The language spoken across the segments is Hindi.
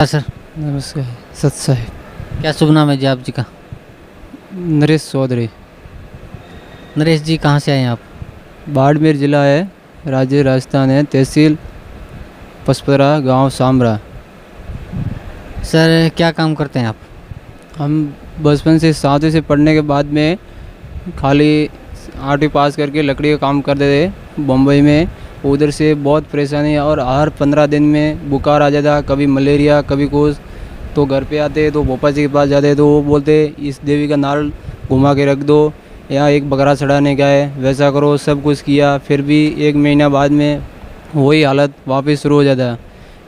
हाँ सर। नमस्कार। सत साहिब। क्या शुभ नाम है जी आप जी का? नरेश चौधरी। नरेश जी कहाँ से आए हैं आप? बाड़मेर जिला है, राज्य राजस्थान है, तहसील पसपरा, गांव सामरा। सर क्या काम करते हैं आप? हम बचपन से 7वीं से पढ़ने के बाद में खाली 8वीं पास करके लकड़ी का काम करते थे बम्बई में। उधर से बहुत परेशानी और हर 15 दिन में बुखार आ जाता, कभी मलेरिया कभी कुछ। तो घर पे आते तो भोपा जी के पास जाते तो वो बोलते इस देवी का नाल घुमा के रख दो, यहाँ एक बकरा चढ़ाने का है, वैसा करो। सब कुछ किया, फिर भी 1 महीना बाद में वही हालत वापस शुरू हो जाता।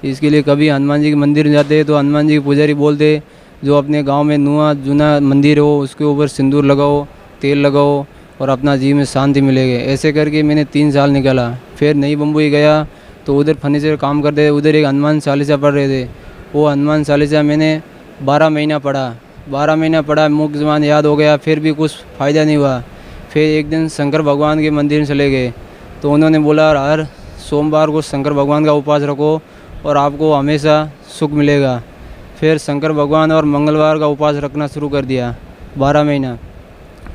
इसके लिए कभी हनुमान जी के मंदिर जाते तो हनुमान जी के पुजारी बोलते जो अपने गांव में नुआ जूना मंदिर हो उसके ऊपर सिंदूर लगाओ, तेल लगाओ और अपना जीव में शांति मिलेगी। ऐसे करके मैंने 3 साल निकाला। फिर नई बम्बई गया तो उधर फर्नीचर काम करते, उधर एक हनुमान चालीसा पढ़ रहे थे। वो हनुमान चालीसा मैंने 12 महीना पढ़ा। 12 महीना पढ़ा, मुख ज़बान याद हो गया, फिर भी कुछ फ़ायदा नहीं हुआ। फिर एक दिन शंकर भगवान के मंदिर में चले गए तो उन्होंने बोला हर सोमवार को शंकर भगवान का उपवास रखो और आपको हमेशा सुख मिलेगा। फिर शंकर भगवान और मंगलवार का उपवास रखना शुरू कर दिया 12 महीना।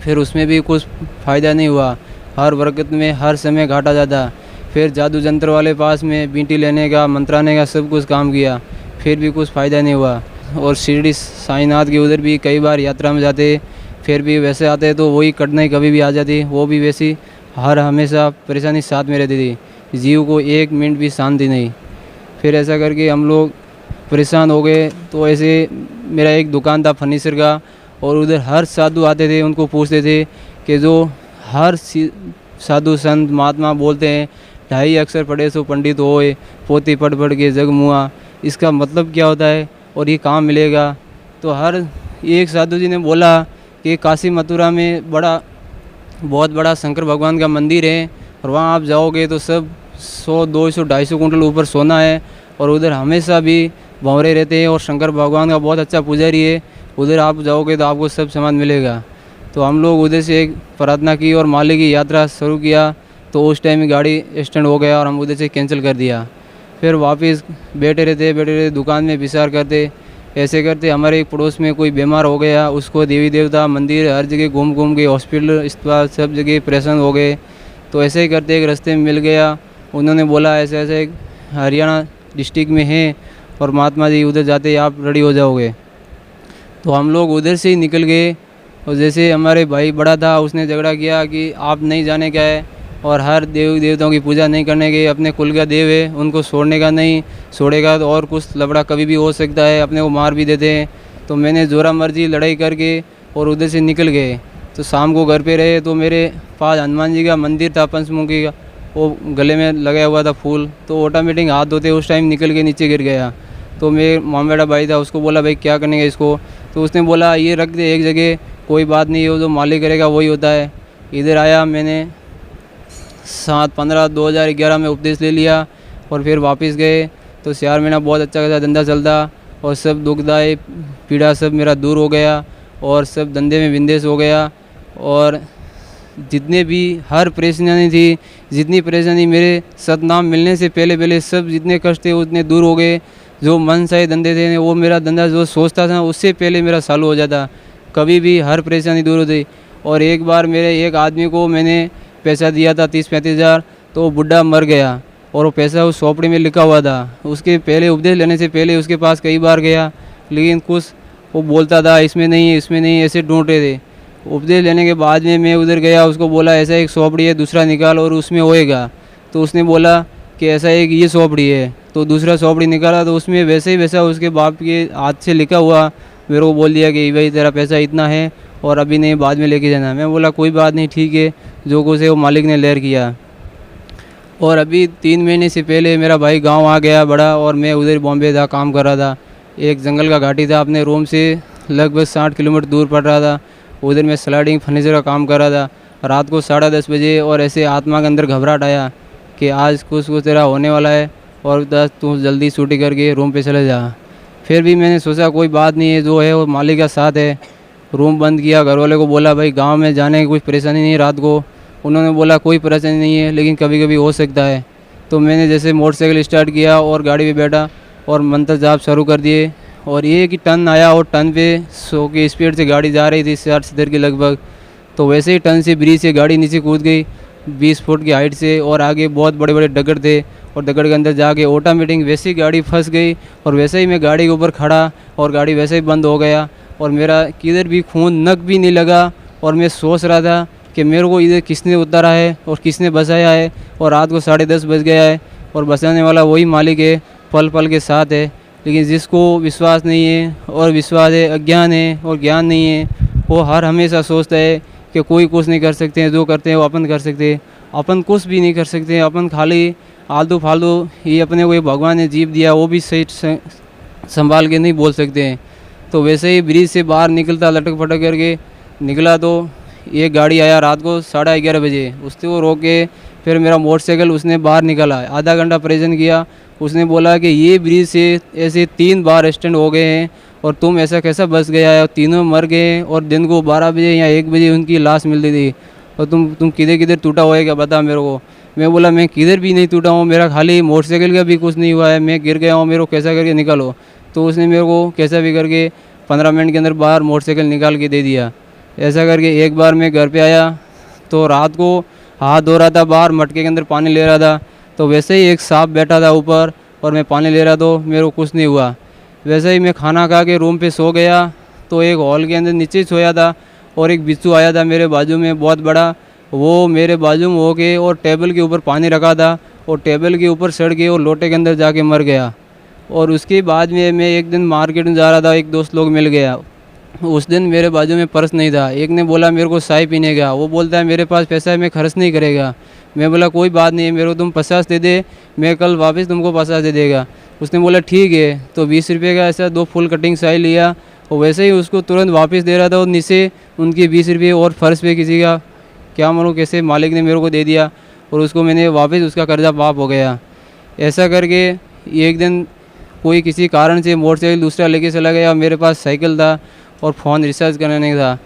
फिर उसमें भी कुछ फ़ायदा नहीं हुआ, हर वक्त में हर समय घाटा जाता। फिर जादू जंत्र वाले पास में बींटी लेने का, मंत्राने का सब कुछ काम किया, फिर भी कुछ फ़ायदा नहीं हुआ। और शिरडी साईनाथ के उधर भी कई बार यात्रा में जाते, फिर भी वैसे आते तो वही कठिनाई कभी भी आ जाती, वो भी वैसी हर हमेशा परेशानी साथ में रहती थी। जीव को 1 मिनट भी शांति नहीं। फिर ऐसा करके हम लोग परेशान हो गए। तो ऐसे मेरा एक दुकान था फर्नीचर का और उधर हर साधु आते थे, उनको पूछते थे कि जो हर साधु संत महात्मा बोलते हैं 2.5 अक्षर पढ़े सो पंडित होए, पोती पढ़ पढ़ के जग मुआ, इसका मतलब क्या होता है और ये कहाँ मिलेगा? तो हर एक साधु जी ने बोला कि काशी मथुरा में बहुत बड़ा शंकर भगवान का मंदिर है और वहाँ आप जाओगे तो सब 100 200 250 कुंटल ऊपर सोना है और उधर हमेशा भी भंवरे रहते हैं और शंकर भगवान का बहुत अच्छा पुजारी है, उधर आप जाओगे तो आपको सब सामान मिलेगा। तो हम लोग उधर से एक प्रार्थना की और माली की यात्रा शुरू किया। तो उस टाइम में गाड़ी एक्सीडेंट हो गया और हम उधर से कैंसिल कर दिया। फिर वापस बैठे रहते दुकान में विचार करते। ऐसे करते हमारे एक पड़ोस में कोई बीमार हो गया, उसको देवी देवता मंदिर हर जगह घूम घूम के हॉस्पिटल अस्पताल सब जगह परेशान हो गए। तो ऐसे ही करते एक रास्ते में मिल गया, उन्होंने बोला ऐसे ऐसे हरियाणा डिस्ट्रिक्ट में है और महात्मा जी उधर जाते आप रेडी हो जाओगे। तो हम लोग उधर से ही निकल गए। और जैसे हमारे भाई बड़ा था उसने झगड़ा किया कि आप नहीं जाने का है और हर देवी देवताओं की पूजा नहीं करने के, अपने कुल का देव है उनको छोड़ने का नहीं, छोड़ेगा तो और कुछ लफड़ा कभी भी हो सकता है, अपने को मार भी देते हैं। तो मैंने जोरा मर्जी लड़ाई करके और उधर से निकल गए। तो शाम को घर पे रहे तो मेरे पास हनुमान जी का मंदिर था पंचमुखी का, वो गले में लगाया हुआ था फूल। तो ऑटोमेटिक हाथ धोते उस टाइम निकल के नीचे गिर गया। तो मेरे मामेड़ा भाई था, उसको बोला भाई क्या करने का इसको? तो उसने बोला ये रख दे एक जगह, कोई बात नहीं, वो जो मालिक करेगा वही होता है। इधर आया, मैंने 7/15/2011 में उपदेश ले लिया और फिर वापस गए। तो 4 महीना बहुत अच्छा खासा धंधा चलता और सब दुखदाई पीड़ा सब मेरा दूर हो गया और सब धंधे में विंदेश हो गया। और जितने भी हर परेशानी थी, जितनी परेशानी मेरे सतनाम मिलने से पहले सब जितने कष्ट थे उतने दूर हो गए। जो मन से धंधे थे वो मेरा धंधा जो सोचता था उससे पहले मेरा चालू हो जाता, कभी भी हर परेशानी दूर होती। और एक बार मेरे एक आदमी को मैंने पैसा दिया था 30-35 हज़ार, तो वो बुढ़ा मर गया और वो पैसा उस सोपड़ी में लिखा हुआ था। उसके पहले उपदेश लेने से पहले उसके पास कई बार गया, लेकिन कुछ वो बोलता था इसमें नहीं इसमें नहीं, ऐसे ढूंढ रहे थे। उपदेश लेने के बाद में मैं उधर गया, उसको बोला ऐसा एक सोपड़ी है दूसरा निकाल और उसमें होएगा। तो उसने बोला कि ऐसा एक ये सोपड़ी है, तो दूसरा सोपड़ी निकाला तो उसमें वैसे ही वैसा उसके बाप के हाथ से लिखा हुआ मेरे को बोल दिया कि भाई तेरा पैसा इतना है और अभी नहीं बाद में लेके जाना। मैं बोला कोई बात नहीं ठीक है, जो कुछ है वो मालिक ने लहर किया। और अभी 3 महीने से पहले मेरा भाई गांव आ गया बड़ा और मैं उधर बॉम्बे था, काम कर रहा था। एक जंगल का घाटी था, अपने रूम से लगभग 60 किलोमीटर दूर पड़ रहा था। उधर मैं स्लाइडिंग फर्नीचर का काम कर रहा था। रात को 10:30 बजे और ऐसे आत्मा के अंदर घबराहट आया कि आज कुछ तेरा होने वाला है और तू जल्दी छुट्टी करके रूम पे चले जा। फिर भी मैंने सोचा कोई बात नहीं है, जो है वो मालिक का साथ है। रूम बंद किया, घर वाले को बोला भाई गांव में जाने की कोई परेशानी नहीं रात को। उन्होंने बोला कोई परेशानी नहीं है लेकिन कभी कभी हो सकता है। तो मैंने जैसे मोटरसाइकिल स्टार्ट किया और गाड़ी पे बैठा और मंत्र जाप शुरू कर दिए। और एक ही टर्न आया और टर्न पे 100 की स्पीड से गाड़ी जा रही थी 60-70 के लगभग। तो वैसे ही टर्न से ब्रिज से गाड़ी नीचे कूद गई 20 फुट की हाइट से। और आगे बहुत बड़े बड़े डगर थे और डगर के अंदर जाके ऑटोमेटिक वैसे ही गाड़ी फंस गई। और वैसे ही मैं गाड़ी के ऊपर खड़ा और गाड़ी वैसे ही बंद हो गया। और मेरा किधर भी खून नक भी नहीं लगा। और मैं सोच रहा था कि मेरे को इधर किसने उतारा है और किसने बचाया है। और रात को 10:30 बज गया है और बचाने वाला वही मालिक है, पल पल के साथ है। लेकिन जिसको विश्वास नहीं है और विश्वास है, अज्ञान है और ज्ञान नहीं है, वो हर हमेशा सोचता है कि कोई कुछ नहीं कर सकते हैं, जो करते हैं वो अपन कर सकते हैं। अपन कुछ भी नहीं कर सकते हैं, अपन खाली आलतू फालतू ये अपने को ये भगवान ने जीव दिया वो भी सही संभाल के नहीं बोल सकते हैं। तो वैसे ही ब्रिज से बाहर निकलता लटक पटक करके निकला तो एक गाड़ी आया रात को 11:30 बजे। उससे वो रोक के फिर मेरा मोटरसाइकिल उसने बाहर निकाला। आधा घंटा परेशान किया। उसने बोला कि ये ब्रिज से ऐसे 3 बार एक्सीडेंट हो गए हैं और तुम ऐसा कैसा बच गया है। और तीनों मर गए और दिन को 12 बजे या 1 बजे उनकी लाश मिलती थी। और तुम किधर किधर टूटा हुआ है क्या बता मेरे को। मैं बोला मैं किधर भी नहीं टूटा हूँ, मेरा खाली मोटरसाइकिल का भी कुछ नहीं हुआ है, मैं गिर गया हूँ, मेरे को कैसा करके निकालो। तो उसने मेरे को कैसा भी करके 15 मिनट के अंदर बाहर मोटरसाइकिल निकाल के दे दिया। ऐसा करके एक बार मैं घर पे आया तो रात को हाथ धो रहा था, बाहर मटके के अंदर पानी ले रहा था। तो वैसे ही एक सांप बैठा था ऊपर और मैं पानी ले रहा तो मेरे को कुछ नहीं हुआ। वैसे ही मैं खाना खा के रूम पे सो गया तो एक हॉल के अंदर नीचे सोया था और एक बिच्छू आया था मेरे बाजू में बहुत बड़ा। वो मेरे बाजू में हो के और टेबल के ऊपर पानी रखा था और टेबल के ऊपर सड़ के और लोटे के अंदर जाके मर गया। और उसके बाद में मैं एक दिन मार्केट में जा रहा था, एक दोस्त लोग मिल गया। उस दिन मेरे बाजू में पर्स नहीं था। एक ने बोला मेरे को चाय पीने का, वो बोलता है मेरे पास पैसा है मैं खर्च नहीं करेगा। मैं बोला कोई बात नहीं है, मेरे को तुम 50 दे दे, मैं कल वापस तुमको 50 दे देगा। उसने बोला ठीक है। तो 20 रुपये का ऐसा 2 फुल कटिंग चाय लिया और वैसे ही उसको तुरंत वापस दे रहा था और नीचे उनके 20 रुपये और फर्श पे किसी का क्या मालूम कैसे मालिक ने मेरे को दे दिया और उसको मैंने वापस उसका कर्जा माफ हो गया। ऐसा करके एक दिन कोई किसी कारण से मोटरसाइकिल दूसरा लेके चला गया, मेरे पास साइकिल था और फ़ोन रिचार्ज करने था।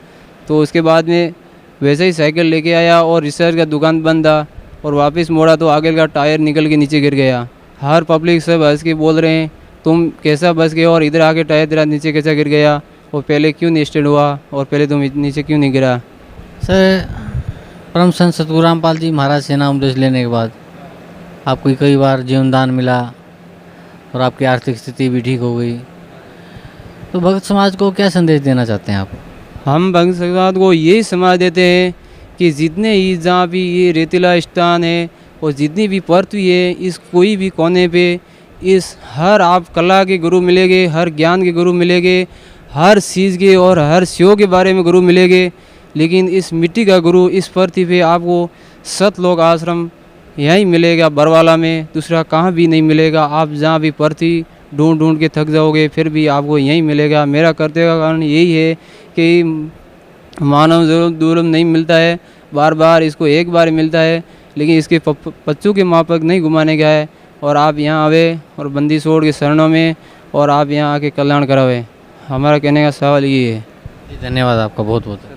तो उसके बाद में वैसे ही साइकिल लेके आया और रिचार्ज का दुकान बंद था और वापस मोड़ा तो आगे का टायर निकल के नीचे गिर गया। हर पब्लिक सब हंस के बोल रहे हैं तुम कैसा बच गए और इधर आके टायर तेरा नीचे कैसा गिर गया और पहले क्यों नहीं स्टैंड हुआ और पहले तुम नीचे क्यों नहीं गिरा। सर, परम संत सतगुरु रामपाल जी महाराज से नाम उपदेश लेने के बाद आपको कई बार जीवन दान मिला और आपकी आर्थिक स्थिति भी ठीक हो गई। तो भक्त समाज को क्या संदेश देना चाहते हैं आप? हम भक्त समाज को यही समाज देते हैं कि जितने ही जहाँ भी ये रेतीला स्थान है और जितनी भी पृथ्वी है, इस कोई भी कोने पे इस हर आप कला के गुरु मिलेंगे, हर ज्ञान के गुरु मिलेंगे, हर चीज़ के और हर शिव के बारे में गुरु मिलेंगे। लेकिन इस मिट्टी का गुरु इस पृथ्वी पे आपको सतलोक आश्रम यहीं मिलेगा बरवाला में, दूसरा कहाँ भी नहीं मिलेगा। आप जहाँ भी पृथ्वी ढूंढ ढूंढ के थक जाओगे फिर भी आपको यहीं मिलेगा। मेरा करते का कारण यही है कि मानव जरूर दुर्लभ नहीं मिलता है, बार बार इसको एक बार मिलता है, लेकिन इसके पच्चू के मापक नहीं घुमाने का है। और आप यहाँ आवे और बंदी छोड़ के शरणों में और आप यहाँ आके कल्याण करावे। हमारा कहने का सवाल ये है। धन्यवाद आपका बहुत बहुत।